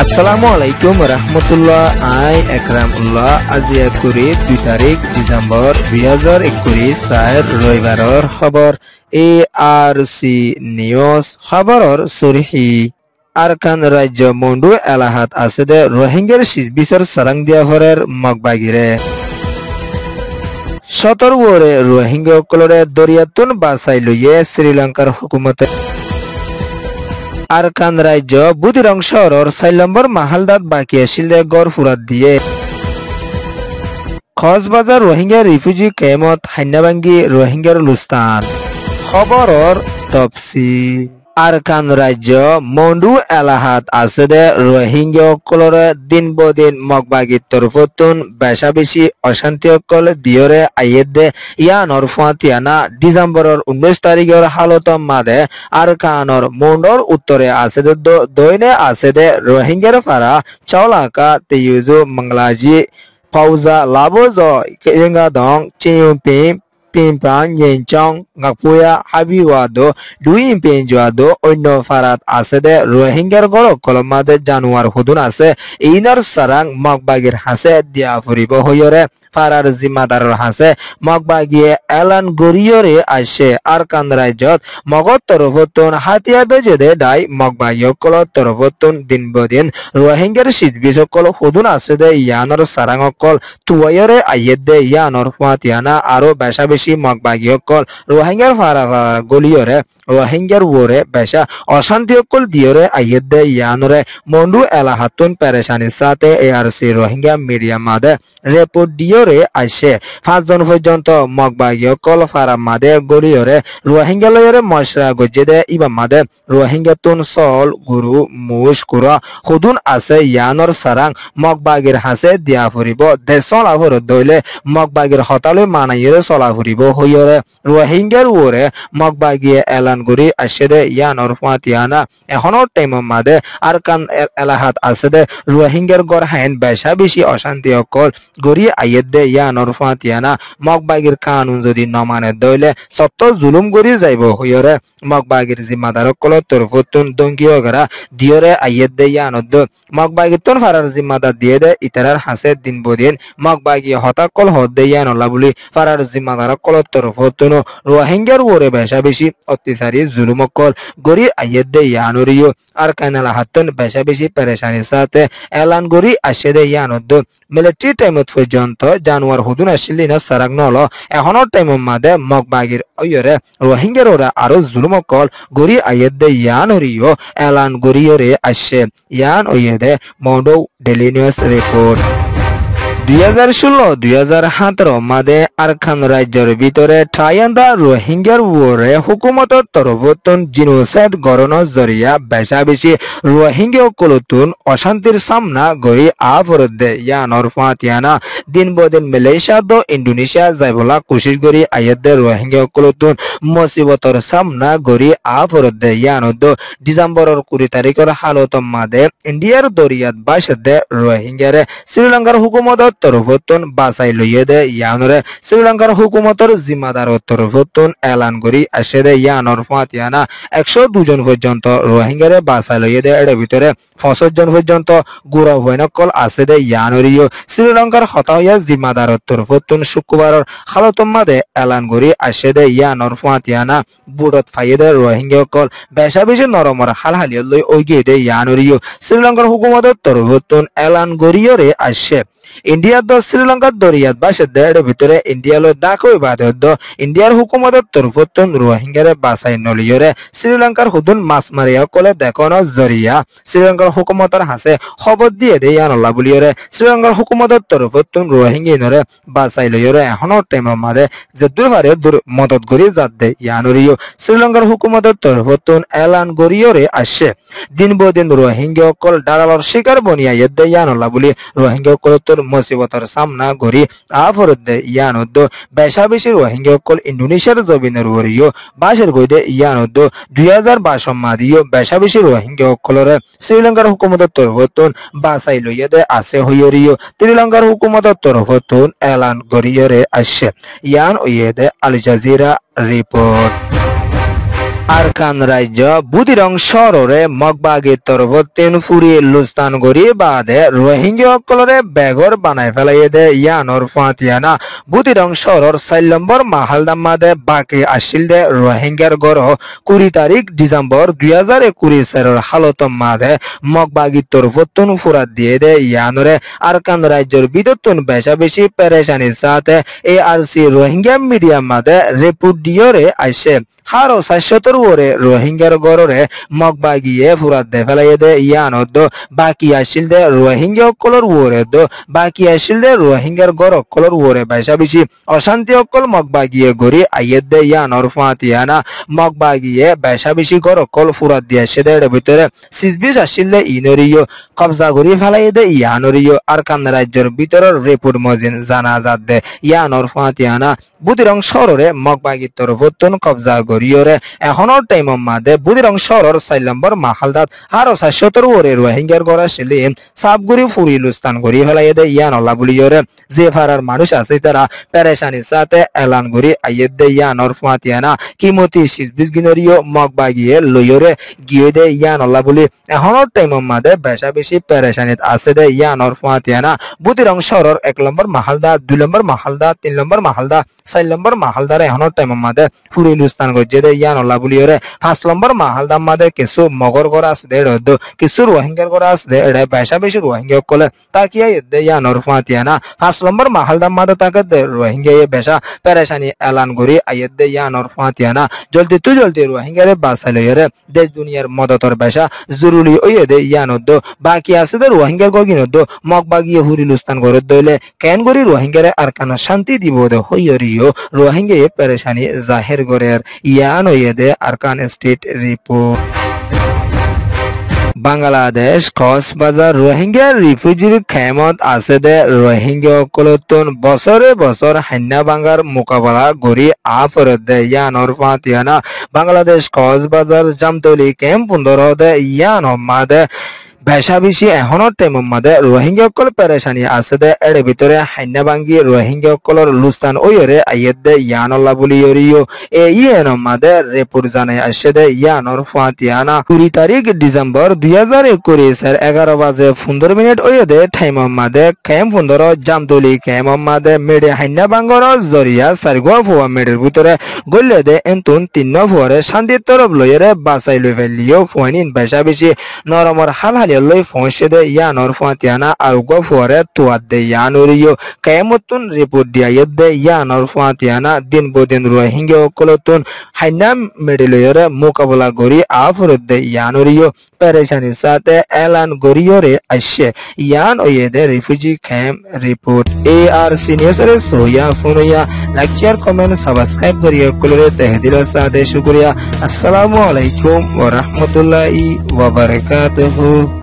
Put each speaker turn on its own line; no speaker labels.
আসসালামু আলাইকুম রহমতুল্লাহ। আই একরামুল্লাহ। আজি 2 তারিখ ডিসেম্বর 2021 চাৰ ৰবিবাৰৰ খবৰ। ARC নিউজ খবৰৰ চুৰহি আরকান রাজ্য মন্ডু এলাহাত আছে দে রোহিঙ্গার বিচার সারাং দিয়া ভরের মগবাগিরে 17 রোহিঙ্গা সকলরে দরিয়াতুন বাঁচাই লইয়ে শ্রীলঙ্কার হুকুমতে আরকান রাজ্য বুদিরং শহরের 4 নম্বর মাহালদাত বাকি আছিল গড় ফুরাত দিয়ে কক্সবাজার রোহিঙ্গা রিফিউজি ক্যাম্পত হান্নাবাঙ্গি রোহিঙ্গার লুস্তান খবরের তফসিল। আরকান রাজ্য মন্ডু এলাহাত আছে দে রোহিঙ্গা সকলরে দিন বদিন মগবাগির তরফতুন বেশা বেশি অশান্তি সকল দিয়রে আইয়ে দে ইয়ানর ফাতিয়ানা ডিসেম্বরের 19 তারিখের হালত মাদে আরকানর মন্ডর উত্তরে আছে দে দৈনে আছে দে রোহিঙ্গার ফারা চাওলাকা তেয়ুজু মংলাজি ফাউজা লাবোজ কেঙ্গা দং চিউপিম পিম্পাং ইয়েনচং গাপুয়া হাবিওয়াদো দুই পেঞ্জুয়াদো অন্য ফারাত আছে দে রোহিঙ্গার গড় কলমাদে জানুয়ার হুদুন আছে ইনার সারাং মগবাগির হাসে দিয়া ফুরিব হইরে ফারার জিম্মাদার হাসে মগবাগিয়ে এলান গরিয়রে আসে আরকান রাজ্যত মগত তরফতুন হাতিয়ার বেজে ডাই মগবাগি সকল তরফতুন দিন বদিন রোহিঙ্গার সিদ্ধবি সকল হুদুন আছে দে ইয়ানর সারাং সকল তুয়াইরে আইয়ে দে ইয়ানর ফাতিয়ানা আরো বেশা বেশি মগবাগি সকল রোহিঙ্গার ফারা গলিয়রে রোহিঙ্গার ওরে বেশা অশান্তি সকল দিয়রে আইয়ে দে ইয়ানরে মন্ডু এলাহাতুন পেরেশানির সাথে ARC রোহিঙ্গা মিডিয়া মাদে রিপোর্ট দিয়রে আসে 5 জন পর্যন্ত মগবাগি সকল ফারা মাদে গলিয়রে রোহিঙ্গা লয়রে মশরা গজে দে ইবা মাদে রোহিঙ্গা তুন সল গুরু মুশ কুরা হুদুন আছে ইয়ানর সারাং মগবাগির হাসে দিয়া ফুরিব দেশল আভর দইলে মগবাগির হতালে মানাইরে চলা ফুরিব হইরে রোহিঙ্গার ওরে মগবাগি এলান গরি আসে দে ইয়ানর ফাতিয়ানা এখনো টাইম মাদে আরকান এলাহাত আছে দে রোহিঙ্গার গড় হাইন বেশা বেশি অশান্তি সকল গরি আইয়ে দে ইয়ানর ফাতিয়ানা মগবাগির কানুন যদি নমানে দইলে সত্য জুলুম গরি যাইব হইরে মগবাগির জিম্মাদার সকল তরফতুন দঙ্গিও গরা দিয়রে আইয়ে দে ইয়ানদ মগবাগির তোর ফারার জিম্মাদার দিয়ে দে ইতারার হাসে দিন বদিন মগবাগি হতাকল হদ দে ইয়ানল্লা বলি ফারার জিম্মাদার সকল তরফতুন রোহিঙ্গার ওরে বেশা বেশি অত্যাচারী জুলুম সকল গরি আইয়ে দে ইয়ানরিও আর কানালা হাতন বেশা বেশি পেরেশানির সাথে এলান গরি আসে দে ইয়ানদ মিলিটারি টাইমত পর্যন্ত জানুয়ার হুদুন আসিলি না সারাক নল এখনো টাইম মাদে মগবাগির অয়রে রোহিঙ্গার ওরা আরো জুলুম সকল গরি আইয়ে দে ইয়ানরিও এলান গরিয়রে আসে ইয়ান ওয়ে দে মন্ডো ডেইলি নিউজ রিপোর্ট 2016-2017 মাদে আরকান রাজ্যের ভিতরে ঠায়ান্দা রোহিঙ্গার ওরে হুকুমতর তরফতুন জিনোসাইড গড়নের জরিয়া বেশা বেশি রোহিঙ্গা কলতুন অশান্তির সামনা গই আফরত দে ইয়ানর ফাতিয়ানা দিন বদিন মালয়েশিয়া দো ইন্দোনেশিয়া যাইবলা কোশিশ করি আইয়ে দে রোহিঙ্গা কলতুন মুসিবতর সামনা গরি আফরত দে ইয়ানদ ডিসেম্বরের 20 তারিখের হালত মাদে ইন্ডিয়ার দরিয়াত বাসে দে রোহিঙ্গারে শ্রীলঙ্কার হুকুমত তরফতুন বাঁচাই লইয়ে দে ইয়ানরে শ্রীলঙ্কার হুকুমতর জিম্মাদার তরফতুন এলান করি আসে দে ইয়ানর ফাতিয়ানা 102 জন পর্যন্ত রোহিঙ্গারে বাঁচাই লইয়ে দে এর ভিতরে 65 জন পর্যন্ত গুড়া হইনকল আছে দে ইয়ানরিও শ্রীলঙ্কার হতাইয়া জিম্মাদার তরফতুন শুক্রবারের হালতম মাদে এলান করি আসে দে ইয়ানর ফাতিয়ানা বুড়ত ফাইয়ে দে রোহিঙ্গা কল বেশা বেশি নরমর হালহালিয় লই ওইগিয়ে দে ইয়ানরিও শ্রীলঙ্কার হুকুমতের তরফতুন এলান করিয়রে আসে ইন্ডিয়া দো শ্রীলঙ্কার দরিয়াত বাসে দেড় ভিতরে ইন্ডিয়া লো দাকই বাদ ইন্ডিয়ার হুকুমতের তরফতুন রোহিঙ্গারে বাসাই নলিয়রে শ্রীলঙ্কার হুদুন মাছ মারিয়া কলে দেখানো জরিয়া শ্রীলঙ্কার হুকুমতের হাসে খবর দিয়ে দে ইয়ানল্লা বলিয়রে শ্রীলঙ্কার হুকুমতের তরফতুন রোহিঙ্গিনরে বাসাই লইয়রে এখনো টাইম মাদে যে দুহারে মদত করি যাত দে ইয়ানরিও শ্রীলঙ্কার হুকুমতের তরফতুন এলান গরিয়রে আসে দিন বদিন রোহিঙ্গা কল ডালালর শিকার বনিয়া দে ইয়ানল্লা বলি রোহিঙ্গা কল মুসিবতর সামনা গরি আফরত দে ইয়ানদ বেশা বেশি রোহিঙ্গা কল ইন্দোনেশিয়ার জমিনের ওরিও বাসের গইদে ইয়ানদ 2022 মাদিও বেশা বেশি রোহিঙ্গা কলরে শ্রীলঙ্কার হুকুমতের তরফতুন বাসাই লইয়ে দে আছে হইরিও শ্রীলঙ্কার হুকুমতের তরফতুন এলান গরিয়রে আসে ইয়ান ওয়ে দে আল জাজিরা রিপোর্ট। আরকান রাজ্য বুদিরং শহরে মগবাগি তরফতেন ফুরি লুস্তান গরি বাদে রোহিঙ্গা সকলরে বেগর বানাই ফেলাই দে ইয়ানোর ফাতিয়ানা বুদিরং শহরের 4 নম্বর মাহালদাম মাদে বাকি আসিল দে রোহিঙ্গার গর 20 তারিখ ডিসেম্বর 2021 সালের হালতম মাদে মগবাগি তরফতেন ফুরাত দিয়ে দে ইয়ানোরে আরকান রাজ্যের বিদতুন বেশা বেশি পেরেশানির সাথে এআরসি রোহিঙ্গা মিডিয়া মাদে রিপোর্ট দিয়রে আইসে হারো 400 ওরে রোহিঙ্গার গররে মগবাগিয়ে ফুরাত দে ফেলাই দে ইয়ানত বাকি আসিল দে রোহিঙ্গা অকলর ওরে বাকি আসিল দে রোহিঙ্গার গর অকলর ওরে বেশা বেশি অশান্তি অকল মগবাগিয়ে গরি আইয়েদ দে ইয়ানোর ফাতিয়ানা মগবাগিয়ে বেশা বেশি গর অকল ফুরাত দিয়ে আসে দে ভিতরে 26 আসিল দে ইনরিও কবজা গরি ফেলাই দে ইয়ানরিও আরকান রাজ্যের ভিতরের রিপোর্ট মজিন জানা যাত দে ইয়ানোর ফাতিয়ানা বুদিরং শহরে মগবাগি তরফতুন কবজা গরিয়রে এখনোর টাইমর মাদে বুদিরং শহরের 4 নম্বর মাহালদাত আরো 470 ওরে রোহিঙ্গার গড়া শিলিম সাবগুড়ি ফুরি লুস্তান গরি ফেলাই দে ইয়ান আল্লাহ বলিয়রে যে ফারার মানুষ আছে তারা পেরেশানির সাথে এলান গরি আইয়েদ দে ইয়ানোর ফাতিয়ানা কিমতি 26 গিনরিও মগবাগিয়ে লইয়রে গিয়ে দে ইয়ান আল্লাহ বলি এখনোর টাইমর মাদে বেশা বেশি পেরেশানিত আছে দে ইয়ানোর ফাতিয়ানা বুদিরং শহরের 1 নম্বর মাহালদা 2 নম্বর মাহালদা 3 নম্বর মাহালদা 4 নম্বর মাহালদারে এখনোর টাইমর মাদে ফুরি লুস্তান গজ্জে দে ইয়ান আল্লাহ বলিয়রে 5 নম্বর মাহালদার মাদে কিছু মগর গড় আছে দে কিছু রোহিঙ্গার গড় আছে দে এড়ে বেশা বেশি রোহিঙ্গা কলে তাকিয়া দে ইয়ানোর ফাতিয়ানা 5 নম্বর মাহালদার মাদে তাকে দে রোহিঙ্গা বেশা পেরেশানি এলান করি আইয়েদ দে ইয়ানোর ফাতিয়ানা জলদি রোহিঙ্গারে বাঁচাইলে দেশ দুনিয়ার মদতর বেশা জরুরি ওয়ে দে ইয়ানত বাকি আছে দে রোহিঙ্গার গগিনত মগবাগিয়ে হুরি লুস্তান গড় দইলে কেন করি রোহিঙ্গারে আরকানা শান্তি দিব দে হইয়রিও রোহিঙ্গা পেরেশানি জাহের গড়ের ইয়ান ওয়ে দে Arakan state report Bangladesh Cox's Bazar Rohingya রিফিউজির খেমত আছে দে রোহিঙ্গা কলতুন বছরে বছর হান্না বাঙ্গার মোকাবেলা গড়ি আফরত দে ইয়ানোর ফাতিয়ানা বাংলাদেশ কক্সবাজার জামতলি ক্যাম্প 15 দে ইয়ান মাদে বেশা বেশি এখনোর টাইমর মাদে রোহিঙ্গা সকল পেরেশানি আছে দে এর ভিতরে হান্না বাঙ্গি রোহিঙ্গা সকলের লুস্তান ওয়রে আইয়েদ দে ইয়ান আল্লাহ বলি ইয়রিও ইয়ান মাদে রিপোর্ট জানাই আসে দে ইয়ানোর ফাতিয়ানা 20 তারিখ ডিসেম্বর 2021 এর 11 বাজে 15 মিনিট ওয়ে দে টাইমর মাদে ক্যাম্প 15 জামতলি ক্যাম্প মাদে মেডে হান্না বাঙ্গর জরিয়া সারগোয়া ফুয়া মেডের ভিতরে গলে দে এন্তুন 3 ফুয়ারে শান্তির তরফ লইরে বাঁচাই লই ফেলিও ফুয়ানিন বেশা বেশি নরমর হাল লই ফোঁসে দে ইয়ানোর ফাতিয়ানা আর গফরে তুয়াদ দে ইয়ানোরিও কায়ামতুন রিপোর্ট দিয়া দে ইয়ানোর ফাতিয়ানা দিন বদিন রোহিঙ্গা কলতুন হাইনা মেডেলরে মোকাবেলা করি আফরত দে ইয়ানোরিও পেরেশানির সাথে এলান গরিয়রে আসে ইয়ান ওয়ে দে রিফিউজি ক্যাম্প রিপোর্ট এআরসি নিউজের সোয়া ফোনিয়া লাইক শেয়ার কমেন্ট সাবস্ক্রাইব করিয়া কলরে তহদিল সাদে শুকরিয়া আসসালামু আলাইকুম ওয়া রাহমাতুল্লাহি ওয়া বারাকাতুহু।